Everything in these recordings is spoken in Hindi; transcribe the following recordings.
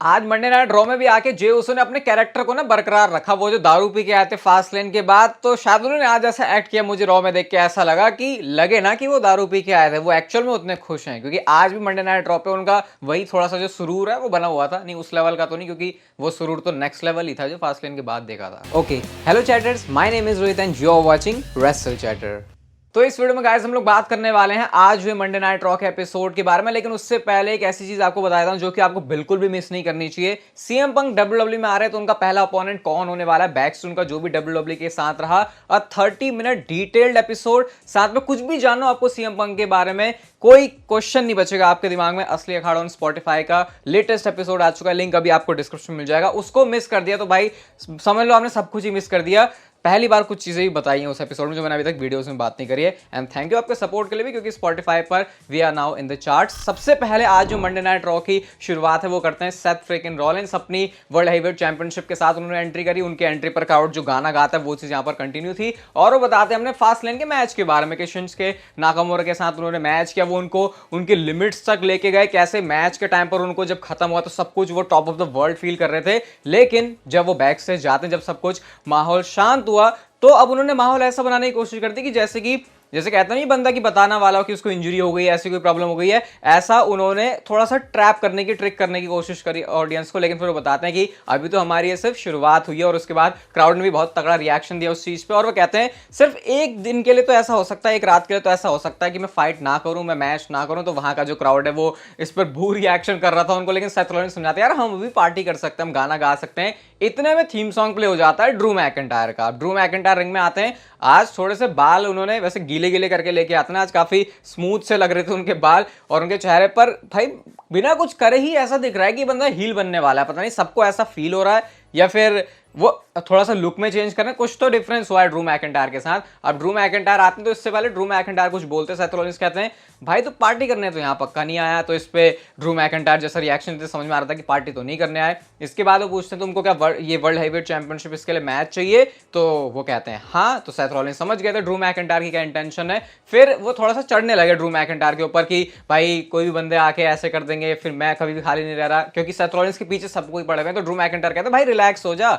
आज मंडे नाइट ड्रॉ में भी आके जे उसो ने अपने कैरेक्टर को ना बरकरार रखा। वो जो दारू पी के आए थे फास्ट लेन के बाद, तो शायद उन्होंने आज ऐसा एक्ट किया, मुझे रॉ में देख के ऐसा लगा कि लगे ना कि वो दारू पी के आए थे, वो एक्चुअल में उतने खुश हैं। क्योंकि आज भी मंडे नाइट ड्रॉ पे उनका वही थोड़ा सा जो सुरूर है वो बना हुआ था। नहीं, उस लेवल का तो नहीं, क्योंकि वो सुरूर तो नेक्स्ट लेवल ही था जो फास्ट लेन के बाद देखा था। Okay, hello chatters, my name is Rohit and you are watching wrestle chatter. तो इस वीडियो में गाइस हम लोग बात करने वाले हैं आज हुए मंडे नाइट रॉ के एपिसोड के बारे में। लेकिन उससे पहले एक ऐसी चीज आपको बताता हूं जो कि आपको बिल्कुल भी मिस नहीं करनी चाहिए। सीएम पंक डब्ल्यूडब्ल्यूई में आ रहे हैं, तो उनका पहला ओपोनेंट कौन होने वाला है, बैक्स उनका जो भी डब्ल्यूडब्ल्यूई के साथ रहा, और 30 मिनट डिटेल्ड एपिसोड, साथ में कुछ भी जानो आपको सीएम पंक के बारे में, कोई क्वेश्चन नहीं बचेगा आपके दिमाग में। असली अखाड़ा ऑन स्पॉटिफाई का लेटेस्ट एपिसोड आ चुका है, लिंक अभी आपको डिस्क्रिप्शन में मिल जाएगा। उसको मिस कर दिया तो भाई समझ लो आपने सब कुछ ही मिस कर दिया। पहली बार कुछ चीजें भी बताई हैं उस एपिसोड में जो मैंने अभी तक वीडियोस में बात नहीं करी है। एंड थैंक यू आपके सपोर्ट के लिए भी, क्योंकि स्पॉटिफाई पर we are now in the charts. सबसे पहले आज जो मंडे नाइट रॉ की शुरुआत है वो करते हैं सेथ फ्रिकिन रॉलिंस अपनी वर्ल्ड हेवीवेट चैंपियनशिप के साथ उन्होंने एंट्री करी। उनके एंट्री पर क्राउड जो गाना गाता है वो चीज यहाँ पर कंटिन्यू थी। और वो बताते हैं हमने फास्ट लेन के मैच के बारे में कि शिंसुके नाकामोरा के साथ उन्होंने मैच किया, वो उनको उनके लिमिट्स तक लेके गए, कैसे मैच के टाइम पर उनको जब खत्म हुआ तो सब कुछ वो top of the world feel कर रहे थे। लेकिन जब वो बैक से जाते हैं, जब सब कुछ माहौल शांत हुआ, तो अब उन्होंने माहौल ऐसा बनाने की कोशिश करती कि जैसे कहता नहीं बंदा कि बताना वाला हो कि उसको इंजरी हो गई है, ऐसी कोई प्रॉब्लम हो गई है, ऐसा उन्होंने थोड़ा सा ट्रैप करने की, ट्रिक करने की कोशिश करी ऑडियंस को। लेकिन फिर वो बताते हैं कि अभी तो हमारी ये सिर्फ शुरुआत हुई है। और उसके बाद क्राउड ने भी बहुत तगड़ा रिएक्शन दिया उस चीज पे। और वो कहते हैं सिर्फ एक दिन के लिए तो ऐसा हो सकता है, एक रात के लिए तो ऐसा हो सकता है कि मैं फाइट ना करूं, मैं मैच ना करूं। तो वहां का जो क्राउड है वो इस पर भू रिएक्शन कर रहा था उनको। लेकिन सेथ रॉलिंस समझाते यार हम भी पार्टी कर सकते हैं, हम गाना गा सकते हैं। इतने में थीम सॉन्ग प्ले हो जाता है ड्रू मैकिंटायर का। ड्रू मैकिंटायर रिंग में आते हैं। आज थोड़े से बाल उन्होंने वैसे गीले गीले करके लेके आते हैं, आज काफी स्मूथ से लग रहे थे उनके बाल। और उनके चेहरे पर भाई बिना कुछ करे ही ऐसा दिख रहा है कि बंदा हील बनने वाला है। पता नहीं सबको ऐसा फील हो रहा है या फिर वो थोड़ा सा लुक में चेंज करना, कुछ तो डिफरेंस हुआ है ड्रू मैकिंटायर के साथ। अब ड्रू मैकिंटायर आते हैं तो इससे पहले ड्रू मैकिंटायर कुछ बोलते, सेथ रॉलिंस कहते हैं भाई तो पार्टी करने तो यहाँ पक्का नहीं आया। तो इस पे ड्रू मैकिंटायर जैसा रिएक्शन देते समझ में आ रहा था कि पार्टी तो नहीं करने आए। इसके बाद वो पूछते हैं तुमको क्या ये वर्ल्ड हेवीवेट चैंपियनशिप इसके लिए मैच चाहिए, तो वो कहते हैं हाँ। तो सेथ रॉलिंस समझ गए थे ड्रू मैकिंटायर की क्या इंटेंशन है। फिर वो थोड़ा सा चढ़ने लगे ड्रू मैकिंटायर के ऊपर कि भाई कोई भी बंदे आके ऐसे कर देंगे, फिर मैं कभी भी खाली नहीं रह रहा, क्योंकि सेथ रॉलिंस के पीछे सब कोई पड़े हुए हैं। तो ड्रू मैकिंटायर कहते हैं भाई रिलैक्स हो जा,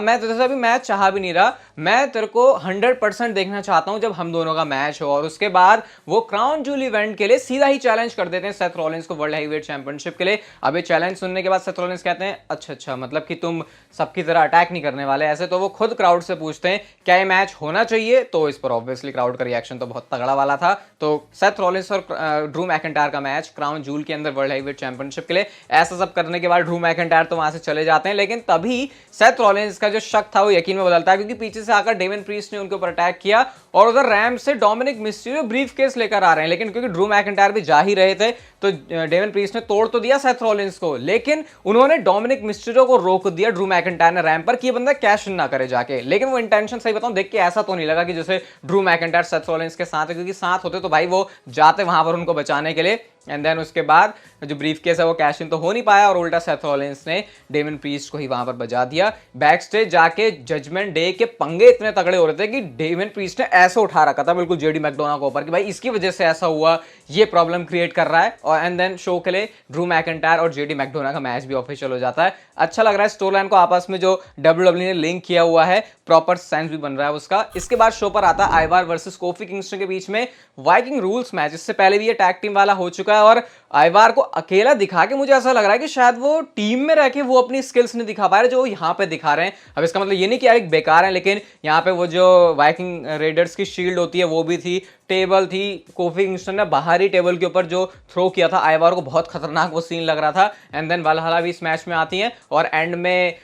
मैं तुझे अभी मैच चाह भी नहीं रहा, मैं तेरे को 100% देखना चाहता हूं जब हम दोनों का मैच हो। और उसके बाद वो क्राउन जूल इवेंट के लिए सीधा ही चैलेंज कर देते हैं सेथ रॉलिंस को वर्ल्ड हेवीवेट चैंपियनशिप के लिए। अब ये चैलेंज सुनने के बाद सेथ रॉलिंस कहते हैं अच्छा मतलब कि तुम सबकी तरह अटैक नहीं करने वाले ऐसे। तो वो खुद क्राउड से पूछते हैं क्या ये मैच होना चाहिए। तो इस पर ऑब्वियसली क्राउड का रिएक्शन तो बहुत तगड़ा वाला था। तो सेथ रॉलिंस और ड्रू मैकिंटायर का मैच क्राउन जूल के अंदर वर्ल्ड हेवीवेट चैंपियनशिप के लिए, ऐसा सब करने के बाद ड्रू मैकिंटायर तो वहां से चले जाते हैं। लेकिन तभी सेथ रॉलिंस का जो शक था वो यकीन में बदलता है, क्योंकि पीछे से आकर डेमियन प्रीस्ट ने उनके ऊपर अटैक किया और उधर रैम से डोमिनिक मिस्टीरियो ब्रीफ केस लेकर आ रहे हैं। लेकिन क्योंकि ड्रू मैकिंटायर भी जा ही रहे थे तो डेमियन प्रीस्ट ने तोड़ तो दिया सेथ रॉलिंस को, लेकिन उन्होंने डोमिनिक मिस्टीरियो को रोक दिया ड्रू मैकिंटायर ने रैम पर कि ये बंदा कैश इन ना करे जाके। लेकिन वो इंटेंशन सही बताऊं देख के ऐसा तो नहीं लगा कि जैसे ड्रू मैकिंटायर सेथ रॉलिंस के साथ है, क्योंकि साथ होते तो भाई वो जाते वहां पर उनको बचाने के लिए। एंड देन उसके बाद जो ब्रीफ केस है वो कैश इन तो हो नहीं पाया और उल्टा सेथ रॉलिंस ने डेमियन प्रीस्ट को ही वहां पर बजा दिया। बैक स्टेज जाके जजमेंट डे के पंगे इतने तगड़े हो रहे थे कि डेमियन प्रीस्ट ने ऐसे उठा रखा था बिल्कुल जेडी मैकडोना के ऊपर कि भाई इसकी वजह से ऐसा हुआ, ये प्रॉब्लम क्रिएट कर रहा है। और एंड देन शो के लिए ड्रू मैकिंटायर और जेडी मैकडोना का मैच भी ऑफिशियल हो जाता है। अच्छा लग रहा है स्टोरी लाइन को आपस में जो डब्ल्यूडब्ल्यूई ने लिंक किया हुआ है, प्रॉपर सेंस भी बन रहा है उसका। इसके बाद शो पर आता है आइवार वर्सेस कोफी किंगस्टन के बीच में वाइकिंग रूल्स मैच। इससे पहले भी ये टैग टीम वाला हो चुका है और आइवार को अकेला दिखा के मुझे ऐसा लग रहा है कि शायद वो टीम में रह के वो अपनी स्किल्स नहीं दिखा पा रहे जो यहाँ पे दिखा रहे हैं। अब इसका मतलब ये नहीं कि यार एक बेकार है, लेकिन यहाँ पे वो जो वाइकिंग रेडर्स की शील्ड होती है वो भी थी, टेबल थी। कोफी किंगस्टन ने बाहरी टेबल के ऊपर जो थ्रो किया था आइवार को, बहुत खतरनाक वो सीन लग रहा था। एंड देन वालहला भी इस मैच में आती है और एंड में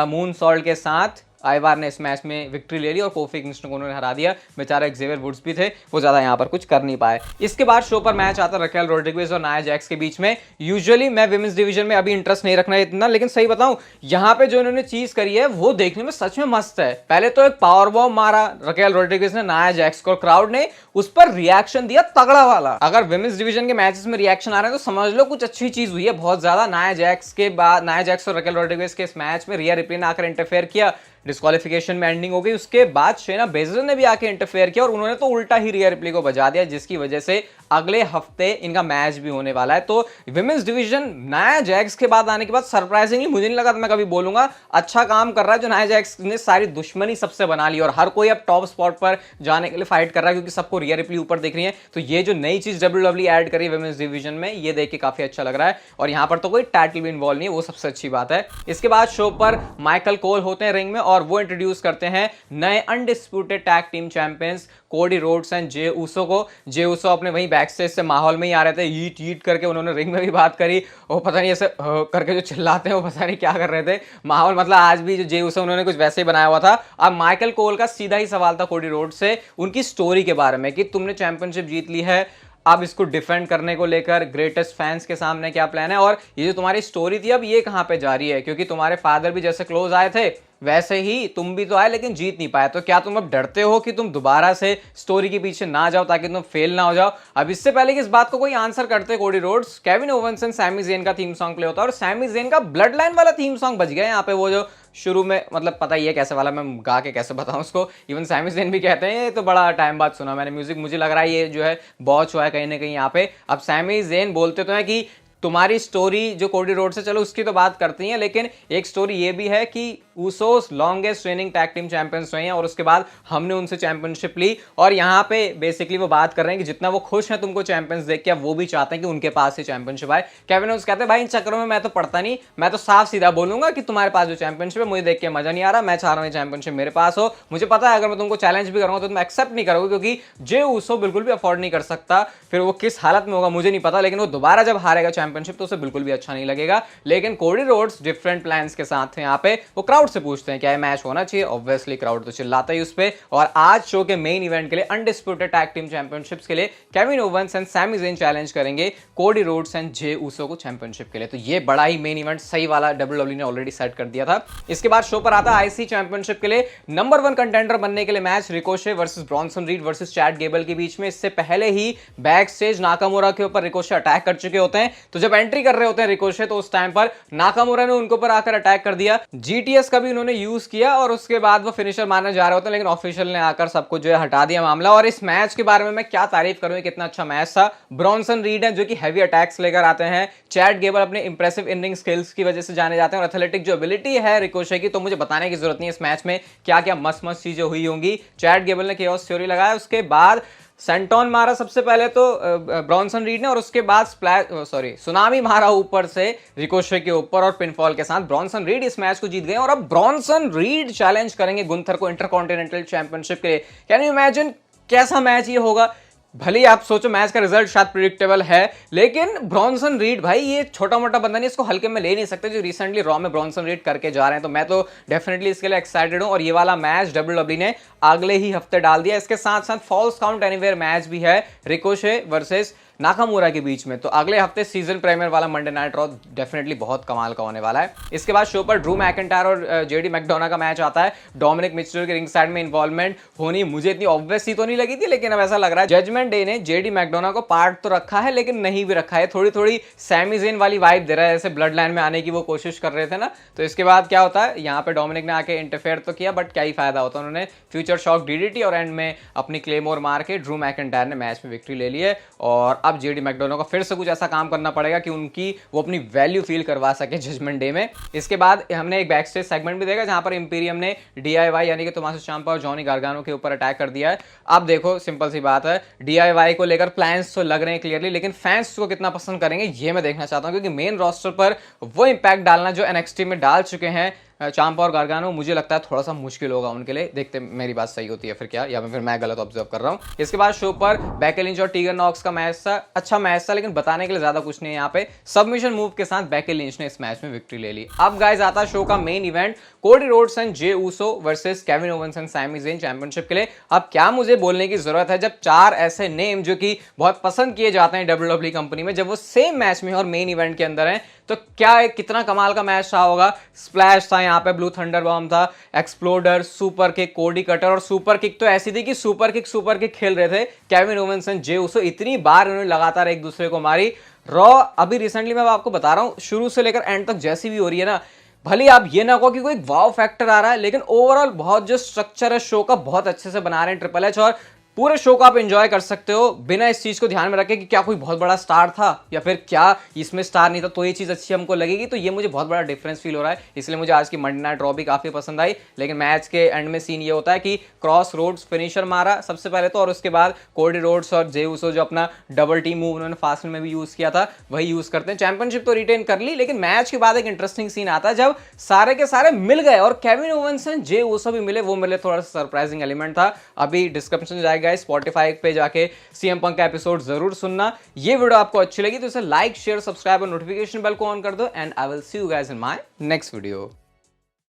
मून सॉल्ट के साथ आइवार ने इस मैच में विक्ट्री ले ली और कोफी किंगस्टन को उन्होंने हरा दिया। बेचारा एक्सेवियर वुड्स भी थे, वो ज्यादा यहाँ पर कुछ कर नहीं पाए। इसके बाद शो पर मैच आता रकेल रोड्रिगेज और नाया जैक्स के बीच में। यूजुअली मैं विमेंस डिवीजन में अभी इंटरेस्ट नहीं रखना है इतना, लेकिन सही बताऊं यहाँ पे जो इन्होंने चीज करी है वो देखने में सच में मस्त है। पहले तो एक पावर बॉम्ब मारा रकेल रोड्रिगेज ने नाया जैक्स को, क्राउड ने उस पर रिएक्शन दिया तगड़ा वाला। अगर विमेंस डिवीजन के मैचेस में रिएक्शन आ रहे हैं तो समझ लो कुछ अच्छी चीज हुई है बहुत ज्यादा। नाया जैक्स के बाद नाया जैक्स और रकेल रोड्रिगेज के इस मैच में रिया रिप्ली ने आकर इंटरफेयर किया, डिस्क्वालिफिकेशन में एंडिंग हो गई। उसके बाद शेना बेजर ने भी आके इंटरफेयर किया और उन्होंने तो उल्टा ही रिया रिप्ली को बजा दिया, जिसकी वजह से अगले हफ्ते इनका मैच भी होने वाला है। तो विमेंस डिवीजन नाया जैक्स के बाद आने के बाद सरप्राइजिंगली मुझे नहीं लगा, मैं कभी बोलूंगा अच्छा काम कर रहा है जो नाया जैक्स ने सारी दुश्मनी सबसे बना ली और हर कोई अब टॉप स्पॉट पर जाने के लिए फाइट कर रहा है, क्योंकि सबको रिया रिप्ली ऊपर दिख रही है। तो ये जो नई चीज डब्ल्यूडब्ल्यूई ऐड करी है विमेंस डिवीजन में, ये देख के काफी अच्छा लग रहा है। और यहां पर तो कोई टाइटल भी इन्वॉल्व नहीं है, वो सबसे अच्छी बात है। इसके बाद शो पर माइकल कोल होते हैं रिंग में और वो इंट्रोड्यूस करते हैं नए अनडिस्प्यूटेड टैग टीम चैंपियंस कोडी रोड्स एंड जे ऊसो को। जे ऊसो अपने वहीं बैक स्टेज से माहौल में ही आ रहे थे, ईट ईट करके उन्होंने रिंग में भी बात करी। वो पता नहीं ऐसे करके जो चिल्लाते हैं वो पता नहीं क्या कर रहे थे। माहौल मतलब आज भी जो जे ऊसो उन्होंने कुछ वैसे ही बनाया हुआ था। अब माइकल कोल का सीधा ही सवाल था कोडी रोड्स से उनकी स्टोरी के बारे में कि तुमने चैंपियनशिप जीत ली है, अब इसको डिफेंड करने को लेकर ग्रेटेस्ट फैंस के सामने क्या प्लान है, और ये जो तुम्हारी स्टोरी थी अब ये कहां पे जा रही है, क्योंकि तुम्हारे फादर भी जैसे क्लोज आए थे वैसे ही तुम भी तो आए लेकिन जीत नहीं पाए। तो क्या तुम अब डरते हो कि तुम दोबारा से स्टोरी के पीछे ना जाओ ताकि तुम फेल ना हो जाओ? अब इससे पहले कि इस बात को कोई आंसर करते Cody Rhodes, Kevin Owens and Sami Zayn का थीम सॉन्ग प्ले होता है और सैमी ज़ेन का ब्लड लाइन वाला थीम सॉन्ग बज गया यहाँ पे। वो जो शुरू में मतलब पता ही है कैसे वाला, मैं गा के कैसे बताऊं उसको, इवन सैमी ज़ेन भी कहते हैं ये तो बड़ा टाइम बाद सुना मैंने म्यूजिक, मुझे लग रहा है ये जो है बॉच हुआ है कहीं ना कहीं यहाँ पे। अब सैमी ज़ेन बोलते तो हैं कि तुम्हारी स्टोरी जो कोडी रोड से, चलो उसकी तो बात करती हैं, लेकिन एक स्टोरी ये भी है कि Usos longest raining tag team champions रहे हैं और उसके बाद हमने उनसे चैंपियनशिप ली। और यहाँ पे बेसिकली वो बात कर रहे हैं कि जितना वो खुश हैं तुमको चैंपियंस देख के, वो भी चाहते हैं कि उनके पास ही चैंपियनशिप आए। केविन ओवेंस कहते हैं भाई इन चक्करों में मैं तो पढ़ता नहीं, मैं तो साफ सीधा बोलूंगा कि तुम्हारे पास जो चैंपियनशिप है मुझे देख के मजा नहीं आ रहा, मैं चाह रहा हूँ चैंपियनशिप मेरे पास हो। मुझे पता है अगर मैं तुमको चैलेंज भी करूंगा तो तुम एक्सेप्ट नहीं करोगे, क्योंकि जे ऊसो बिल्कुल भी अफोर्ड नहीं कर सकता, फिर वो किस हालत में होगा मुझे नहीं पता, लेकिन वो दोबारा जब हारेगा चैंपियनशिप तो उसे बिल्कुल भी अच्छा नहीं लगेगा। लेकिन कोडी रोड्स डिफरेंट प्लान्स के साथ हैं यहाँ पे। वो क्राउड से पूछते हैं क्या मैच होना चाहिए, ऑब्वियसली क्राउड तो चिल्लाता ही उस पे। और आज शो के मेन इवेंट के लिए अनडिस्प्यूटेड टैग टीम चैंपियनशिप्स के लिए Kevin Owens and Sami Zayn challenge करेंगे Cody Rhodes and Jey Uso को चैंपियनशिप के लिए। तो ये बड़ा ही मेन इवेंट सही वाला डब्ल्यूडब्ल्यूई ने ऑलरेडी सेट कर दिया था। इसके बाद शो पर आता है आईसी चैंपियनशिप के लिए नंबर 1 कंटेंडर बनने के लिए match Ricochet versus Bronson read versus Chad Gable के बीच में। इससे पहले ही बैक स्टेज नाकामुरा के ऊपर रिकोशे अटैक कर चुके होते हैं। तो जब एंट्री कर रहे होते हैं रिकोशे तो उस टाइम पर नाकामुरा ने उनके ऊपर आकर अटैक कर दिया, जीटीएस का भी उन्होंने यूज किया और उसके बाद वो फिनिशर मारने जा रहे होते हैं, लेकिन ऑफिशियल ने आकर सबको जो है हटा दिया मामला। और इस मैच के बारे में मैं क्या तारीफ करूं, कितना अच्छा मैच था। ब्रॉन्सन रीड है जो कि हैवी अटैक्स लेकर आते हैं, चैट गेबल अपने इंप्रेसिव इनिंग स्किल्स की वजह से जाने जाते हैं और एथलेटिक जो एबिलिटी है रिकोशे की, तो मुझे बताने की जरूरत नहीं है इस मैच में क्या क्या मस्त मस्त चीजें हुई होंगी। चैट गेबल ने केओस थ्योरी लगाया, उसके बाद सेंटोन मारा सबसे पहले तो ब्रॉन्सन रीड ने, और उसके बाद सुनामी मारा ऊपर से रिकोशे के ऊपर और पिनफॉल के साथ ब्रॉन्सन रीड इस मैच को जीत गए। और अब ब्रॉन्सन रीड चैलेंज करेंगे गुंथर को इंटरकॉन्टिनेंटल चैंपियनशिप के लिए। कैन यू इमेजिन कैसा मैच ये होगा? भले ही आप सोचो मैच का रिजल्ट शायद प्रिडिक्टेबल है, लेकिन ब्रॉन्सन रीड भाई ये छोटा मोटा बंदा नहीं, इसको हल्के में ले नहीं सकते जो रिसेंटली रॉ में ब्रॉन्सन रीड करके जा रहे हैं। तो मैं तो डेफिनेटली इसके लिए एक्साइटेड हूं। और ये वाला मैच डब्ल्यूडब्ल्यूई ने अगले ही हफ्ते डाल दिया। इसके साथ साथ फॉल्स काउंट एनीवेयर मैच भी है रिकोशे वर्सेस नाकामुरा के बीच में। तो अगले हफ्ते सीजन प्रीमियर वाला मंडे नाइट रॉ डेफिनेटली बहुत कमाल का होने वाला है। इसके बाद शो पर ड्रू मैकिंटायर और जेडी मैकडोना का मैच आता है। डोमिनिक मिस्टर के रिंग साइड में इन्वॉल्वमेंट होनी मुझे इतनी ऑब्वियस ही तो नहीं लगी थी, लेकिन अब ऐसा लग रहा है जजमेंट डे ने जेडी मैकडोना को पार्ट तो रखा है लेकिन नहीं भी रखा है, थोड़ी थोड़ी सैमी ज़ेन वाली वाइब दे रहा है, जैसे ब्लड लाइन में आने की वो कोशिश कर रहे थे ना। तो इसके बाद क्या होता है, यहाँ पे डोमिनिक ने आके इंटरफेयर तो किया बट क्या ही फायदा होता है, उन्होंने फ्यूचर शॉक डीडीटी और एंड में अपनी क्लेमोर मार के ड्रू मैकिंटायर ने मैच में विक्ट्री ले ली है। और अब जेडी मैकडोना को फिर से कुछ ऐसा काम करना पड़ेगा कि उनकी वो अपनी वैल्यू फील करवा सके जजमेंट डे में। इसके बाद हमने एक बैक स्टेज सेगमेंट भी देखा जहां पर इंपीरियम ने डीआईवाई यानी कि टोमासो ciampa और जॉनी गार्गानो के ऊपर अटैक कर दिया है। अब देखो सिंपल सी बात है, डीआईवाई को लेकर प्लान्स तो लग रहे हैं क्लियरली, लेकिन फैंस को कितना पसंद करेंगे ये मैं देखना चाहता हूं, क्योंकि मेन रोस्टर पर वो इंपैक्ट डालना जो एनएक्सटी में डाल चुके हैं चांपा और गार्गानो, मुझे लगता है थोड़ा सा मुश्किल होगा उनके लिए। देखते मेरी बात सही होती है फिर क्या, या फिर मैं गलत ऑब्जर्व कर रहा हूं। इसके बाद शो पर बेकी लिंच और टीगर नॉक्स का मैच था, अच्छा मैच था, लेकिन बताने के लिए ज्यादा कुछ नहीं है यहाँ पे। सबमिशन मूव के साथ बेकी लिंच ने इस मैच में विक्ट्री ले ली। अब गाइस आता है शो का main event, Cody Rhodes and Jey Uso versus Kevin Owens and Sami Zayn championship के लिए। अब क्या मुझे बोलने की जरूरत है, जब चार ऐसे नेम जो कि बहुत पसंद किए जाते हैं डब्ल्यूडब्ल्यूई कंपनी में, जब वो सेम मैच में और मेन इवेंट के अंदर है, तो क्या कितना कमाल का मैच रहा होगा। स्प्लैश था यहाँ पे, ब्लू थंडर बॉम्ब था, एक्सप्लोडर, सुपर किक, कोडी कटर, और सुपर किक तो ऐसी थी कि सुपर किक खेल रहे थे Kevin Owens and Jey Uso, इतनी बार उन्होंने लगातार एक दूसरे को मारी। रॉ अभी रिसेंटली मैं आपको बता रहा हूं, शुरू से लेकर एंड तक जैसी भी हो रही है ना, भले आप ये ना कहो कि कोई वाव फैक्टर आ रहा है, लेकिन ओवरऑल बहुत जो स्ट्रक्चर है शो का बहुत अच्छे से बना रहे हैं ट्रिपल एच, और पूरे शो को आप एंजॉय कर सकते हो बिना इस चीज को ध्यान में रखे कि क्या कोई बहुत बड़ा स्टार था या फिर क्या इसमें स्टार नहीं था तो ये चीज अच्छी हमको लगेगी। तो ये मुझे बहुत बड़ा डिफरेंस फील हो रहा है, इसलिए मुझे आज की मंडे नाइट रॉ भी काफी पसंद आई। लेकिन मैच के एंड में सीन ये होता है कि क्रॉस रोड्स फिनिशर मारा सबसे पहले तो, और उसके बाद कोडी रोड्स और जे उसो जो अपना डबल टीम मूव उन्होंने फास्ट में भी यूज किया था वही यूज करते हैं। चैंपियनशिप तो रिटेन कर ली, लेकिन मैच के बाद एक इंटरेस्टिंग सीन आता है जब सारे के सारे मिल गए और केविन ओवेंस एंड जे उसो भी मिले। वो मिले थोड़ा सा सरप्राइजिंग एलिमेंट था। अभी डिस्क्रिप्शन जाएगा स्पॉटिफाई पे जाके सीएम पंक का एपिसोड जरूर सुनना। ये वीडियो आपको अच्छी लगी तो इसे लाइक शेयर सब्सक्राइब और नोटिफिकेशन बेल को ऑन कर दो, and I will see you guys in my next video.